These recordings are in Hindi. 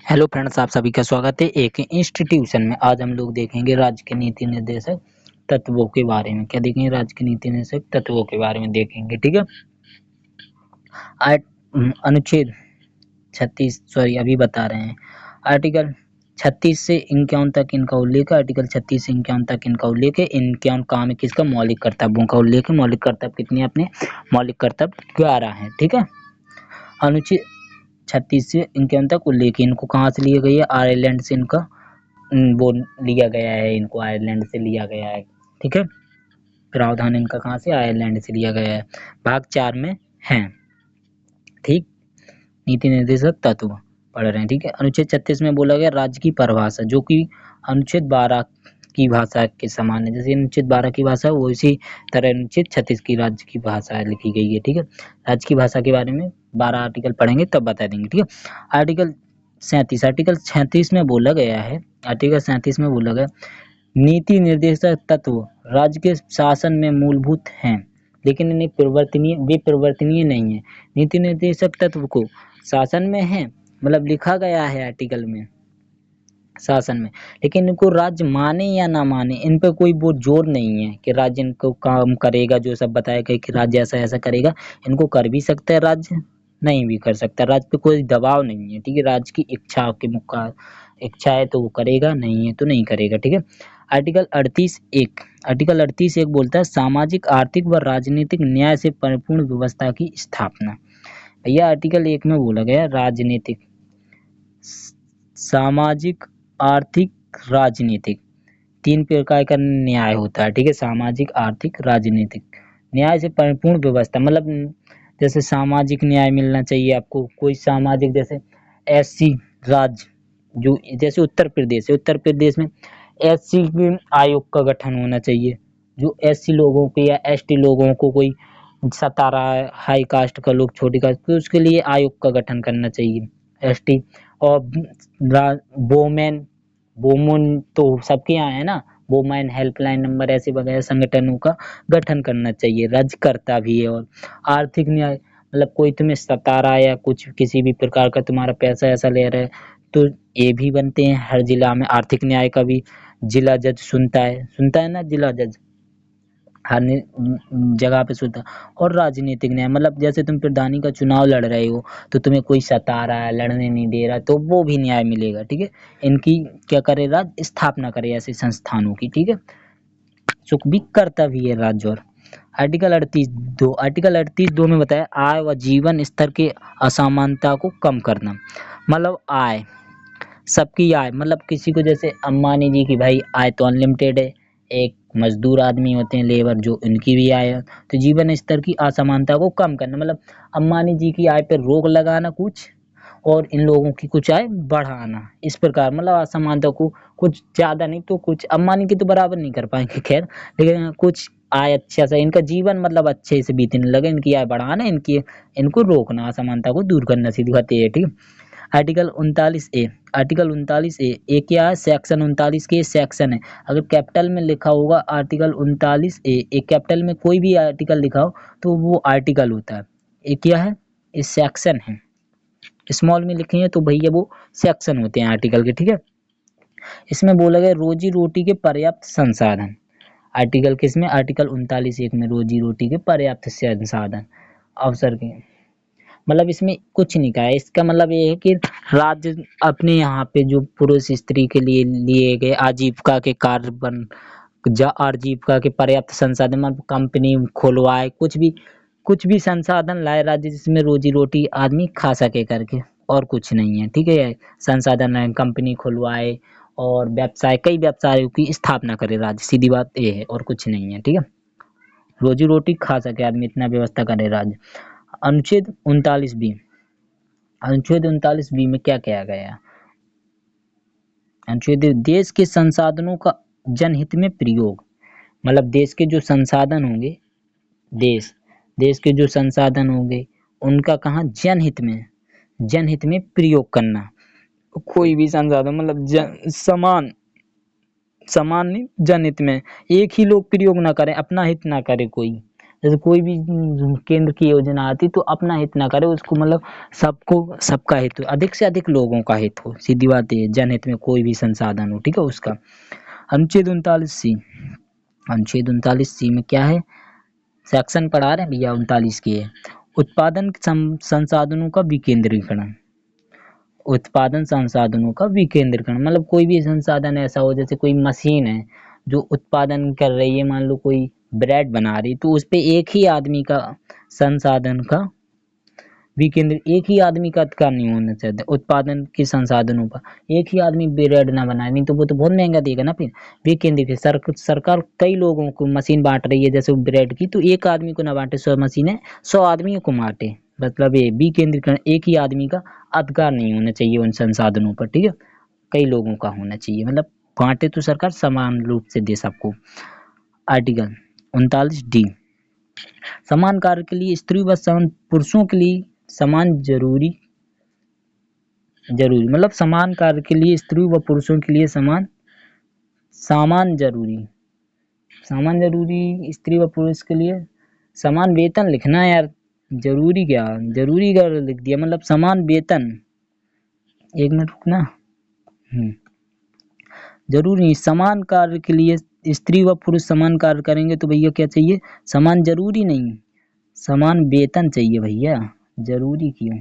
हेलो फ्रेंड्स, आप सभी का स्वागत है एक इंस्टीट्यूशन में। आज हम लोग देखेंगे राज्य के नीति निर्देशक तत्वों के बारे में। क्या देखेंगे? राज्य के नीति निर्देशक तत्वों के बारे में देखेंगे। ठीक है। अनुच्छेद 36 अभी बता रहे हैं। आर्टिकल 36 से 51 तक इनका उल्लेख है। आर्टिकल 36 से 51 तक इनका उल्लेख है। 51 काम है किसका? मौलिक कर्तव्यों का उल्लेख है। मौलिक कर्तव्य कितने? अपने मौलिक कर्तव्य 11 हैं। ठीक है। अनुच्छेद 36 से 51 तक उल्लेख है। इनको कहाँ से लिया गया है? आयरलैंड से इनका वो लिया गया है। इनको आयरलैंड से लिया गया है। ठीक है। प्रावधान इनका कहाँ से? आयरलैंड से लिया गया है। भाग 4 में है। ठीक। नीति निर्देशक तत्व पढ़ रहे हैं। ठीक है। अनुच्छेद 36 में बोला गया राज्य की परिभाषा, जो कि अनुच्छेद 12 की भाषा के समान है। जैसे अनुच्छेद 12 की भाषा है, वो इसी तरह अनुच्छेद 36 की राज्य की भाषा लिखी गई है। ठीक है। राज्य की भाषा के बारे में 12 आर्टिकल पढ़ेंगे तब बता देंगे। ठीक है। आर्टिकल 37 में बोला गया है। आर्टिकल 37 में बोला गया नीति निर्देशक तत्व राज्य के शासन में मूलभूत हैं, लेकिन वे परिवर्तनीय नहीं है। नीति निर्देशक तत्व को शासन में है, मतलब लिखा गया है आर्टिकल में शासन में, लेकिन इनको राज्य माने या ना माने इन पर कोई वो जोर नहीं है कि राज्य इनको काम करेगा। जो सब बताया गया कि राज्य ऐसा ऐसा करेगा, इनको कर भी सकता है राज्य, नहीं भी कर सकता। राज्य पे कोई दबाव नहीं है। ठीक है। राज्य की इच्छा के इच्छा है तो वो करेगा, नहीं है तो नहीं करेगा। ठीक है। आर्टिकल 38 एक बोलता है सामाजिक, आर्थिक व राजनीतिक न्याय से परिपूर्ण व्यवस्था की स्थापना। भैया आर्टिकल 1 में बोला गया राजनीतिक, सामाजिक, आर्थिक, राजनीतिक 3 प्रकार का न्याय होता है। ठीक है। सामाजिक, आर्थिक, राजनीतिक न्याय से परिपूर्ण व्यवस्था, मतलब जैसे सामाजिक न्याय मिलना चाहिए आपको। कोई सामाजिक, जैसे एससी राज्य, जो जैसे उत्तर प्रदेश है, उत्तर प्रदेश में एससी आयोग का गठन होना चाहिए। जो एससी लोगों के या एसटी लोगों को कोई सता रहा है, हाई कास्ट का लोग, छोटी कास्ट, तो उसके लिए आयोग का गठन करना चाहिए। एसटी और वोमेन, वोमन तो सबके यहाँ है ना, वोमेन हेल्पलाइन नंबर ऐसे वगैरह संगठनों का गठन करना चाहिए। राज्य करता भी है। और आर्थिक न्याय, मतलब कोई तुम्हें सता रहा है या कुछ किसी भी प्रकार का तुम्हारा पैसा ऐसा ले रहा है, तो ये भी बनते हैं। हर जिला में आर्थिक न्याय का भी जिला जज सुनता है ना, जिला जज हर जगह पे सुनता। और राजनीतिक न्याय, मतलब जैसे तुम प्रधानी का चुनाव लड़ रहे हो, तो तुम्हें कोई सता रहा है, लड़ने नहीं दे रहा, तो वो भी न्याय मिलेगा। ठीक है। इनकी क्या करे? राज्य स्थापना करे ऐसे संस्थानों की। ठीक है। सुख भी करता भी है राज्य। और आर्टिकल 38(2) में बताया आय व जीवन स्तर के असमानता को कम करना। मतलब आय, सबकी आय, मतलब किसी को, जैसे अंबानी जी की भाई आय तो अनलिमिटेड है, एक मजदूर आदमी होते हैं लेबर, जो उनकी भी आय है। तो जीवन स्तर की असमानता को कम करना, मतलब अंबानी जी की आय पर रोक लगाना कुछ, और इन लोगों की कुछ आय बढ़ाना, इस प्रकार, मतलब असमानता को कुछ ज़्यादा नहीं तो कुछ, अंबानी की तो बराबर नहीं कर पाएंगे खैर, लेकिन कुछ आय अच्छा सा, इनका जीवन मतलब अच्छे से बीतने लगे, इनकी आय बढ़ाना, इनकी इनको रोकना, असमानता को दूर करना, सीधी बात ये है। ठीक है। आर्टिकल 39 ए क्या है? सेक्शन 39 के सेक्शन है। अगर कैपिटल में लिखा होगा आर्टिकल 39 ए, एक कैपिटल में कोई भी आर्टिकल लिखा हो तो वो आर्टिकल होता है। ये क्या है? ये सेक्शन है। स्मॉल में लिखे हैं तो भैया वो सेक्शन होते हैं आर्टिकल के। ठीक है। इसमें बोला गया रोजी रोटी के पर्याप्त संसाधन। आर्टिकल किसमें? आर्टिकल 39(1) में रोजी रोटी के पर्याप्त संसाधन, अवसर के, मतलब इसमें कुछ नहीं कहा है। इसका मतलब ये है कि राज्य अपने यहाँ पे जो पुरुष स्त्री के लिए लिए गए आजीविका के कार्य बन, आजीविका के पर्याप्त संसाधन, मतलब कंपनी खुलवाए, कुछ भी संसाधन लाए राज्य, जिसमें रोजी रोटी आदमी खा सके करके, और कुछ नहीं है। ठीक है। संसाधन है, कंपनी खुलवाए और व्यवसाय, कई व्यवसायों की स्थापना करे राज्य, सीधी बात ये है, और कुछ नहीं है। ठीक है। रोजी रोटी खा सके आदमी, इतना व्यवस्था करे राज्य। अनुच्छेद 39(b), अनुच्छेद 39(b) में क्या किया गया? अनुच्छेद, देश के संसाधनों का जनहित में प्रयोग, मतलब देश के जो संसाधन होंगे, देश देश के जो संसाधन होंगे उनका कहाँ? जनहित में प्रयोग करना। कोई भी संसाधन, मतलब समान नहीं, जनहित में, एक ही लोग प्रयोग ना करें, अपना हित ना करे कोई। जैसे कोई भी केंद्र की योजना आती तो अपना हित ना करे उसको, मतलब सबको, सबका हित हो, अधिक से अधिक लोगों का हित हो, सीधी बात है, जनहित में कोई भी संसाधन हो, ठीक है उसका। अनुच्छेद 39C, अनुच्छेद 39C में क्या है, सेक्शन पढ़ा रहे हैं भैया 39 की है, उत्पादन संसाधनों का विकेंद्रीकरण। उत्पादन संसाधनों का विकेंद्रीकरण मतलब कोई भी संसाधन ऐसा हो, जैसे कोई मशीन है जो उत्पादन कर रही है, मान लो कोई ब्रेड बना रही, तो उस पे एक ही आदमी का संसाधन का विकेंद्र, एक ही आदमी का अधिकार नहीं होना चाहिए उत्पादन के संसाधनों का। एक ही आदमी ब्रेड ना बनाए, नहीं तो वो तो बहुत महंगा देगा ना फिर। विकेंद्रीकृत सरकार कई लोगों को मशीन बांट रही है जैसे ब्रेड की, तो एक आदमी को ना बांटे 100 मशीनें, 100 आदमियों को बांटे, मतलब ये विकेंद्रीकरण, एक ही आदमी का अधिकार नहीं होना चाहिए उन संसाधनों पर, ठीक है, कई लोगों का होना चाहिए, मतलब बांटे तो सरकार समान रूप से दे सबको। आर्टिकल 39D, समान कार्य के लिए स्त्री व समान पुरुषों के लिए समान जरूरी, मतलब समान कार्य के लिए स्त्री व पुरुषों के लिए समान, सामान जरूरी, सामान जरूरी, स्त्री व पुरुष के लिए समान वेतन लिखना है यार, जरूरी क्या, जरूरी क्या लिख दिया, मतलब समान वेतन, एक मिनट रुकना, जरूरी नहीं, समान कार्य के लिए स्त्री व पुरुष समान कार्य करेंगे तो भैया क्या चाहिए, समान जरूरी नहीं, समान वेतन चाहिए भैया, जरूरी क्यों,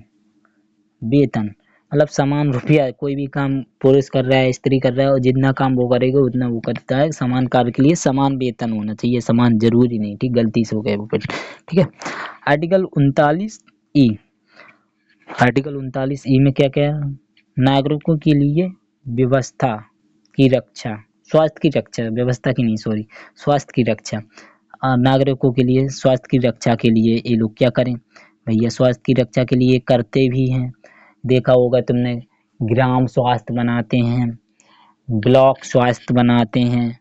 वेतन मतलब समान रुपया, कोई भी काम पुरुष कर रहा है स्त्री कर रहा है और जितना काम वो करेगा उतना वो करता है, समान कार्य के लिए समान वेतन होना चाहिए, समान जरूरी नहीं, ठीक, गलती से हो गया वो, ठीक है। आर्टिकल 39E, आर्टिकल 39E में क्या क्या है, नागरिकों के लिए व्यवस्था की रक्षा, स्वास्थ्य की रक्षा, व्यवस्था की नहीं सॉरी, स्वास्थ्य की रक्षा, नागरिकों के लिए स्वास्थ्य की रक्षा के लिए ये लोग क्या करें भैया, स्वास्थ्य की रक्षा के लिए करते भी हैं, देखा होगा तुमने, ग्राम स्वास्थ्य बनाते हैं, ब्लॉक स्वास्थ्य बनाते हैं,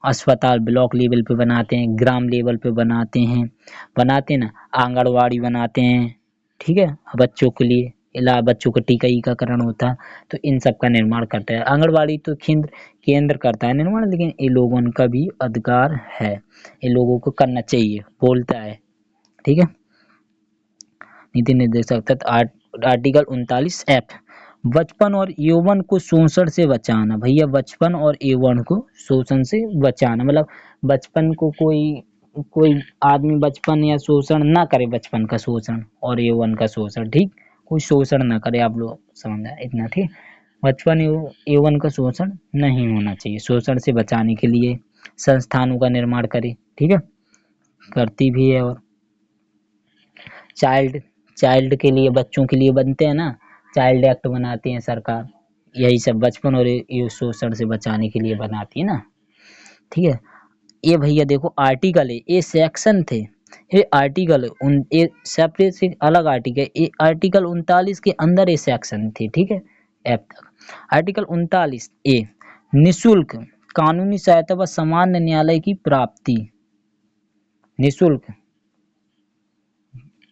अस्पताल ब्लॉक लेवल पे बनाते हैं, ग्राम लेवल पे बनाते हैं ना, आंगनवाड़ी बनाते हैं, ठीक है, बच्चों के लिए बच्चों का टीकाकरण होता है, तो इन सब का निर्माण करता है आंगनवाड़ी, तो केंद्र करता है निर्माण, लेकिन ये लोगों का भी अधिकार है, ये लोगों को करना चाहिए, बोलता है, ठीक है। नीति निर्देशक तथा आर्टिकल 39F, बचपन और यौवन को शोषण से बचाना, भैया बचपन और यौवन को शोषण से बचाना, मतलब बचपन को कोई आदमी बचपन या शोषण ना करे, बचपन का शोषण और यौवन का शोषण, ठीक, कोई शोषण ना करे, आप लोग समझ आए इतना, ठीक, बचपन यौवन का शोषण नहीं होना चाहिए, शोषण से बचाने के लिए संस्थानों का निर्माण करे, ठीक है, करती भी है। और चाइल्ड के लिए, बच्चों के लिए बनते हैं ना, चाइल्ड एक्ट बनाती है सरकार, यही सब बचपन और ये शोषण से बचाने के लिए बनाती है ना, ठीक है। ये भैया देखो आर्टिकल है, ये सेक्शन थे, ये आर्टिकल उन ये सेपरेट से अलग आर्टिकल, ये आर्टिकल 39 के अंदर ये सेक्शन थे, ठीक है, एफ तक। आर्टिकल 39A, निःशुल्क कानूनी सहायता व सामान्य न्यायालय की प्राप्ति, निःशुल्क,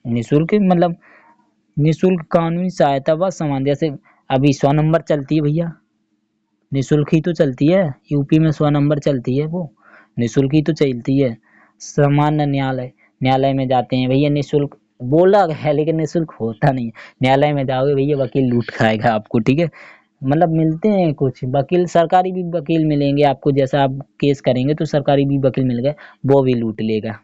निःशुल्क मतलब निःशुल्क कानूनी सहायता व सामान, जैसे अभी 100 नंबर चलती है भैया, निःशुल्क ही तो चलती है, यूपी में 100 नंबर चलती है, वो निःशुल्क ही तो चलती है। सामान्य न्यायालय में जाते हैं भैया, निःशुल्क बोला है लेकिन निःशुल्क होता नहीं है, न्यायालय में जाओगे भैया वकील लूट खाएगा आपको, ठीक है, मतलब मिलते हैं कुछ वकील, सरकारी भी वकील मिलेंगे आपको, जैसा आप केस करेंगे तो सरकारी भी वकील मिल गए, वो भी लूट लेगा,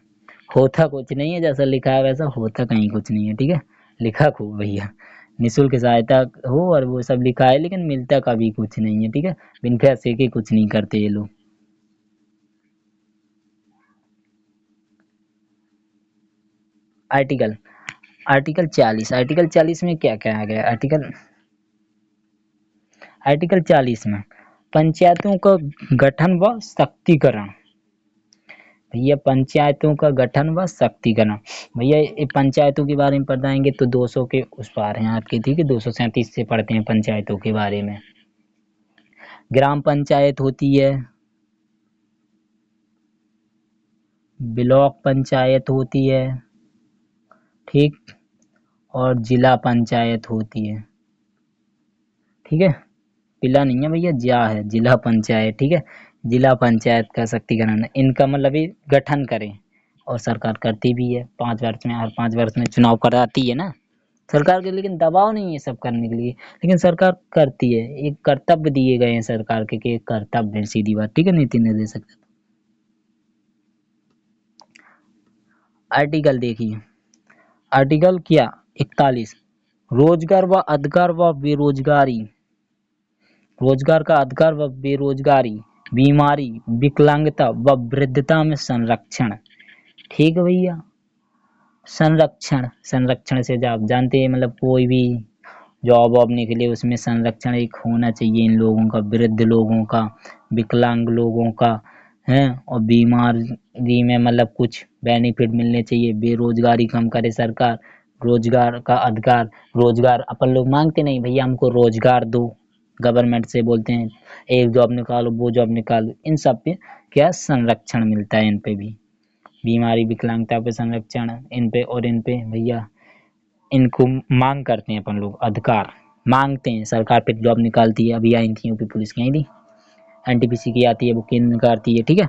होता कुछ नहीं है, जैसा लिखा है वैसा होता कहीं कुछ नहीं है, ठीक है, लिखा खूब भैया, निःशुल्क सहायता हो और वो सब लिखा है लेकिन मिलता कभी कुछ नहीं है, ठीक है, बिन पैसे के कुछ नहीं करते ये लोग। आर्टिकल आर्टिकल 40, आर्टिकल 40 में क्या क्या आ गया, आर्टिकल 40 में पंचायतों का गठन व शक्तिकरण, भैया पंचायतों का गठन व शक्तिकरण, भैया ये पंचायतों के बारे में पढ़ाएंगे तो 200 के उस पार हैं आपके, ठीक है, 237 से पढ़ते हैं पंचायतों के बारे में। ग्राम पंचायत होती है, ब्लॉक पंचायत होती है, ठीक, और जिला पंचायत होती है, ठीक है, जिला नहीं है भैया, जिया है, जिला पंचायत, ठीक है, जिला पंचायत का शक्तिकरण, इनका मतलब ये गठन करें और सरकार करती भी है, 5 वर्ष में, हर 5 वर्ष में चुनाव कराती है ना सरकार के, लेकिन दबाव नहीं है सब करने के लिए, लेकिन सरकार करती है। एक कर्तव्य दिए गए हैं सरकार के कि एक कर्तव्य है, सीधी बात, ठीक है, नीति निर्देशक। आर्टिकल देखिए, आर्टिकल क्या 41, रोजगार व अधिकार व बेरोजगारी, रोजगार का अधिकार व बेरोजगारी, बीमारी, विकलांगता व वृद्धता में संरक्षण। ठीक है भैया, संरक्षण, संरक्षण से आप जानते हैं मतलब कोई भी जॉब वॉब निकले उसमें संरक्षण एक होना चाहिए इन लोगों का, वृद्ध लोगों का, विकलांग लोगों का है, और बीमारी में मतलब कुछ बेनिफिट मिलने चाहिए, बेरोजगारी कम करे सरकार, रोजगार का अधिकार, रोजगार अपन लोग मांगते नहीं भैया हमको रोजगार दो, गवर्नमेंट से बोलते हैं एक जॉब निकालो वो जॉब निकालो, इन सब पे क्या संरक्षण मिलता है, इन पे भी बीमारी विकलांगता पे संरक्षण, इन पे और इन पे भैया इनको मांग करते हैं अपन लोग, अधिकार मांगते हैं, सरकार पे जॉब निकालती है, अभी आई थी यूपी पुलिस की आई थी, एनटीपीसी की आती है वो केंद्र निकालती है, ठीक है।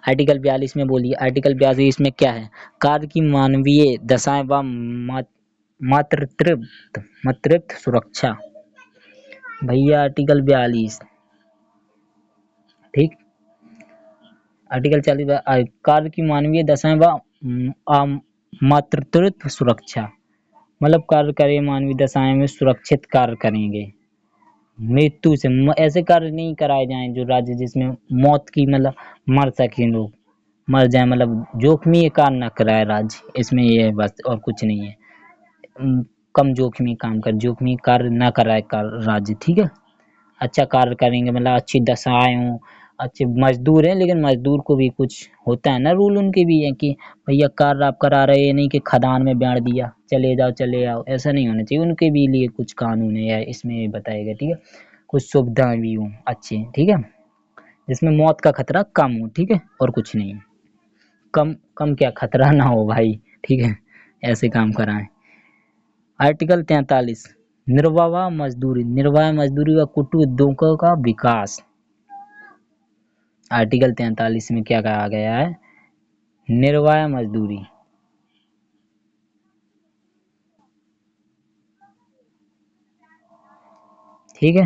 आर्टिकल 42 में बोलिए, आर्टिकल 42 में क्या है, कार्य की मानवीय दशाएं व मातृत्व मातृत्व सुरक्षा, भैया आर्टिकल 42, ठीक, आर्टिकल 40 कार्य की मानवीय दशाएं व मातृत्व सुरक्षा, मतलब कार्य करें मानवीय दशाएं में सुरक्षित कार्य करेंगे, मृत्यु से ऐसे कार्य नहीं कराए जाएं जो राज्य जिसमें मौत की मतलब मर सके लोग, मर जाए मतलब जोखमी कार्य न कराए राज्य, इसमें ये है बस और कुछ नहीं है। कम जोखमी काम कर, जोखमी कार्य न कराए राज्य, ठीक है, अच्छा कार्य करेंगे मतलब अच्छी दशाएं हों, अच्छे मजदूर हैं लेकिन मजदूर को भी कुछ होता है ना रूल उनके भी है कि भैया कार्य आप करा रहे हैं नहीं कि खदान में बैठ दिया चले आओ, ऐसा नहीं होना चाहिए, उनके भी लिए कुछ कानून है इसमें बताएगा, ठीक है, कुछ सुविधाएं भी हों अच्छी, ठीक है, जिसमें मौत का खतरा कम हो, ठीक है, और कुछ नहीं, कम कम क्या खतरा ना हो भाई, ठीक है, ऐसे काम कराएं। आर्टिकल 43, निर्वाह मजदूरी, निर्वाह मजदूरी व कुटीर उद्योगों का विकास, आर्टिकल 43 में क्या कहा गया है, निर्वाह मजदूरी, ठीक है,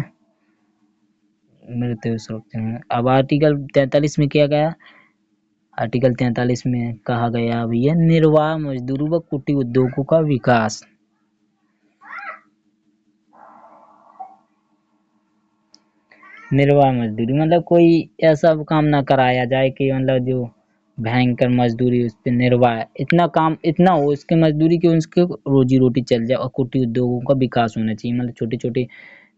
मृत्यु सुरक्षा। अब आर्टिकल 43 में क्या गया, आर्टिकल 43 में कहा गया भैया निर्वाह मजदूरी व कुटीर उद्योगों का विकास, निर्वाह मजदूरी मतलब कोई ऐसा काम ना कराया जाए कि मतलब जो भयंकर मजदूरी उस पर निर्वाह इतना काम इतना हो उसके मजदूरी की उसके रोजी रोटी चल जाए, और कुटीर उद्योगों का विकास होना चाहिए, मतलब छोटे छोटे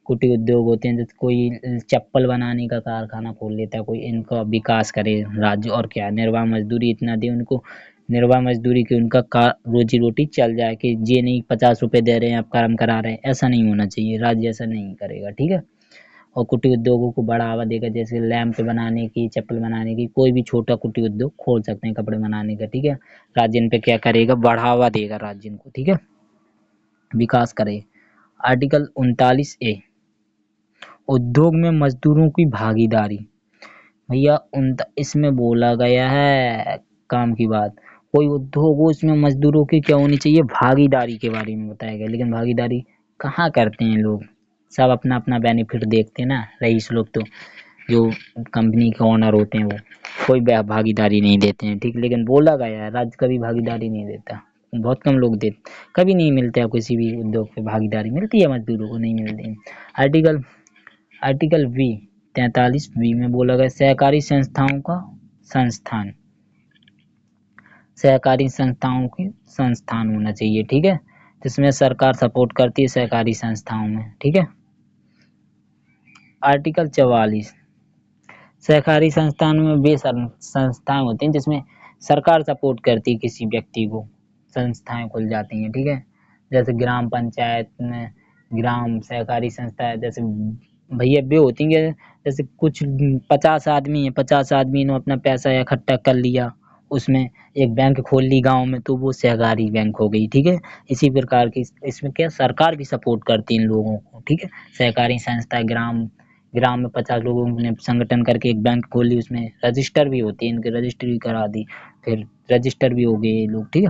कुटीर उद्योग होते हैं, जैसे कोई चप्पल बनाने का कारखाना खोल लेता है कोई, इनका विकास करे राज्य, और क्या निर्वाह मजदूरी इतना दे उनको, निर्वाह मजदूरी की उनका रोजी रोटी चल जाए, कि ये नहीं 50 रुपए दे रहे हैं आप काम करा रहे हैं, ऐसा नहीं होना चाहिए, राज्य ऐसा नहीं करेगा, ठीक है, और कुटीर उद्योगों को बढ़ावा देगा, जैसे लैंप बनाने की, चप्पल बनाने की, कोई भी छोटा कुटीर उद्योग खोल सकते हैं कपड़े बनाने का, ठीक है, राज्य इन पे क्या करेगा, बढ़ावा देगा राज्य इनको, ठीक है, विकास करे। आर्टिकल 39A, उद्योग में मजदूरों की भागीदारी, भैया इसमें बोला गया है काम की बात, कोई उद्योग हो इसमें मजदूरों की क्या होनी चाहिए, भागीदारी के बारे में बताया गया, लेकिन भागीदारी कहाँ करते हैं लोग, सब अपना अपना बेनिफिट देखते हैं ना रईस लोग, तो जो कंपनी के ओनर होते हैं वो कोई भागीदारी नहीं देते हैं, ठीक, लेकिन बोला गया है राज्य कभी भागीदारी नहीं देता, बहुत कम लोग देते, कभी नहीं मिलता है किसी भी उद्योग पे भागीदारी, मिलती है मजदूरों को नहीं मिलती है। आर्टिकल आर्टिकल बी 43B में बोला गया सहकारी संस्थाओं का संस्थान, सहकारी संस्थाओं की संस्थान होना चाहिए, ठीक है, जिसमें सरकार सपोर्ट करती है सहकारी संस्थाओं में, ठीक है। आर्टिकल 44, सहकारी संस्थान में वे संस्थाएं होती हैं जिसमें सरकार सपोर्ट करती है किसी व्यक्ति को, संस्थाएं खुल जाती हैं, ठीक है, जैसे ग्राम पंचायत में ग्राम सहकारी संस्था है, जैसे भैया वे होती हैं जैसे कुछ 50 आदमी है, 50 आदमी ने अपना पैसा इकट्ठा कर लिया, उसमें एक बैंक खोल ली गांव में, तो वो सहकारी बैंक हो गई, ठीक है, इसी प्रकार की इसमें क्या सरकार भी सपोर्ट करती है इन लोगों को, ठीक है, सहकारी संस्था ग्राम ग्राम में 50 लोगों ने संगठन करके एक बैंक खोल ली, उसमें रजिस्टर भी होती है, इनके रजिस्ट्री भी करा दी, फिर रजिस्टर भी हो गए ये लोग, ठीक है,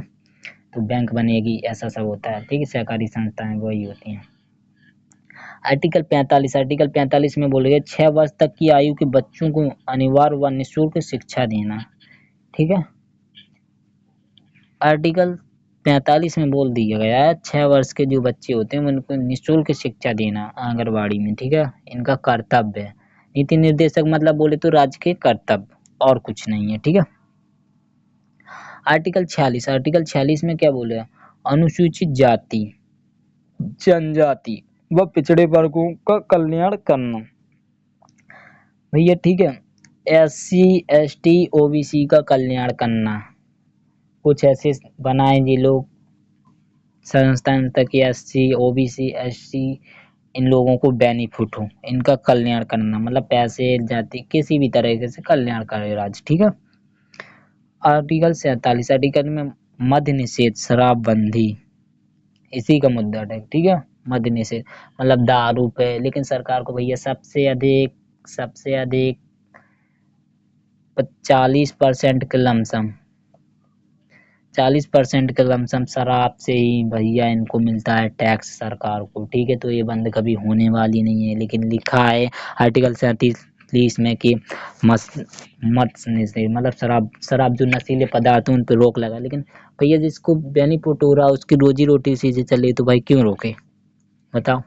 तो बैंक बनेगी, ऐसा सब होता है, ठीक है, सहकारी संस्थाएं वही होती हैं। आर्टिकल 45 में बोले गए 6 वर्ष तक की आयु के बच्चों को अनिवार्य व निःशुल्क शिक्षा देना, ठीक है। आर्टिकल 45 में बोल दिया गया है 6 वर्ष के जो बच्चे होते हैं उनको निःशुल्क शिक्षा देना आंगनबाड़ी में, ठीक है, इनका कर्तव्य है। नीति निर्देशक मतलब बोले तो राज्य के कर्तव्य और कुछ नहीं है, ठीक है। आर्टिकल 46 में क्या बोले, अनुसूचित जाति जनजाति व पिछड़े वर्गों का कल्याण करना, भैया, ठीक है, SC ST OBC का कल्याण करना, कुछ ऐसे बनाए जी लोग संस्थान तक SC OBC SC इन लोगों को बेनिफिट हो, इनका कल्याण करना, मतलब पैसे जाति किसी भी तरीके से कल्याण करे राज्य, ठीक है। आर्टिकल 47 आर्टिकल में मद्य निषेध शराबबंदी, इसी का मुद्दा है, ठीक है, मद्य निषेध मतलब दारू पे, लेकिन सरकार को भैया सबसे अधिक 40% के लमसम 40% के लमसम शराब से ही भैया इनको मिलता है टैक्स सरकार को, ठीक है, तो ये बंद कभी होने वाली नहीं है। लेकिन लिखा है आर्टिकल 37 में कि मत निषेध मतलब शराब जो नशीले पदार्थ उन पर रोक लगा, लेकिन भैया जिसको बेनिफिट हो रहा है उसकी रोजी रोटी इसी से चले तो भाई क्यों रोके, बताओ,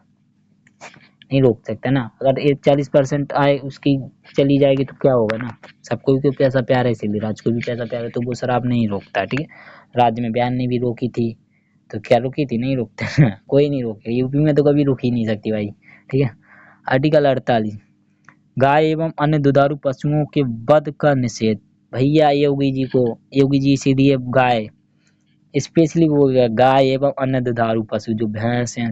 नहीं रोक सकता ना। अगर 40% आय उसकी चली जाएगी तो क्या होगा ना, सबको क्यों पैसा प्यार है, इसीलिए राज्य को भी पैसा प्यार है, तो वो शराब नहीं रोकता, ठीक है। राज्य में बयान ने भी रोकी थी, तो क्या रोकी थी, नहीं रोकते कोई नहीं रोके, यूपी में तो कभी रुक ही नहीं सकती भाई, ठीक है। आर्टिकल 48 गाय एवं अन्य दुधारू पशुओं के वध का निषेध, भैया योगी जी इसीलिए गाय स्पेशली वो गाय एवं अन्य दुधारू पशु जो भैंस हैं,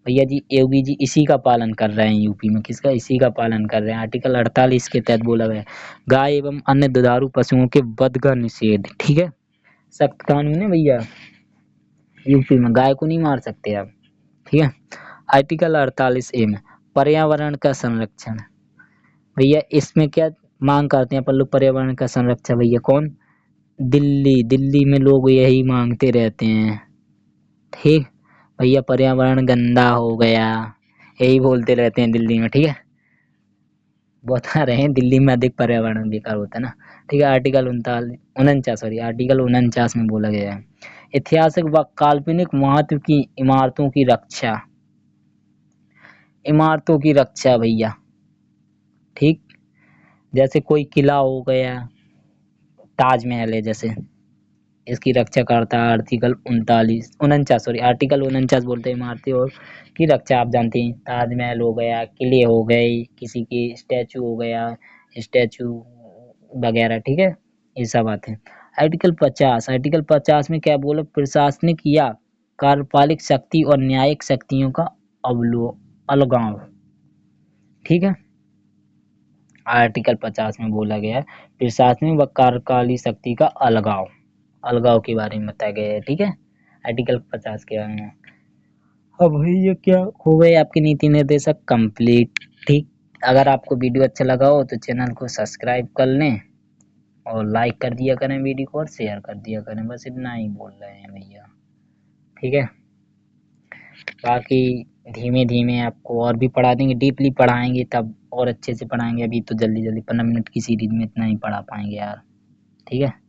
भैया जी योगी जी इसी का पालन कर रहे हैं यूपी में, किसका, इसी का पालन कर रहे हैं। आर्टिकल 48 के तहत बोला गया गाय एवं अन्य दुधारू पशुओं के वध का निषेध, ठीक है, सख्त कानून है भैया, यूपी में गाय को नहीं मार सकते आप, ठीक है। आर्टिकल 48A में पर्यावरण का संरक्षण, भैया इसमें क्या मांग करते हैं अपन लोग, पर्यावरण का संरक्षण, भैया कौन, दिल्ली में लोग यही मांगते रहते हैं, ठीक, भैया पर्यावरण गंदा हो गया, यही बोलते रहते हैं दिल्ली में, ठीक है, बता रहे हैं दिल्ली में अधिक पर्यावरण बेकार होता है ना, ठीक है। आर्टिकल 49 में बोला गया है ऐतिहासिक व काल्पनिक महत्व की इमारतों की रक्षा भैया, ठीक, जैसे कोई किला हो गया, ताजमहल है जैसे, इसकी रक्षा करता है आर्टिकल 49 बोलते हैं इमारतें और की रक्षा, आप जानते हैं ताजमहल हो गया, किले हो गए, किसी की स्टैचू वगैरह, ठीक है, ये सब आते हैं। आर्टिकल 50 में क्या बोला, प्रशासनिक या कार्यपालिक शक्ति और न्यायिक शक्तियों का अलगाव, ठीक है। आर्टिकल 50 में बोला गया है प्रशासनिक व कार्यपालिक शक्ति का अलगाव के बारे में बताया गया है, ठीक है, आर्टिकल 50 के बारे में। अब भैया क्या हो गए आपके नीति निर्देशक कंप्लीट, ठीक। अगर आपको वीडियो अच्छा लगा हो तो चैनल को सब्सक्राइब कर लें और लाइक कर दिया करें वीडियो को और शेयर कर दिया करें, बस इतना ही बोल रहे हैं भैया, ठीक है। बाकी धीमे धीमे आपको और भी पढ़ा देंगे, डीपली पढ़ाएंगे तब और अच्छे से पढ़ाएंगे, अभी तो जल्दी 15 मिनट की सीरीज में इतना ही पढ़ा पाएंगे यार, ठीक है।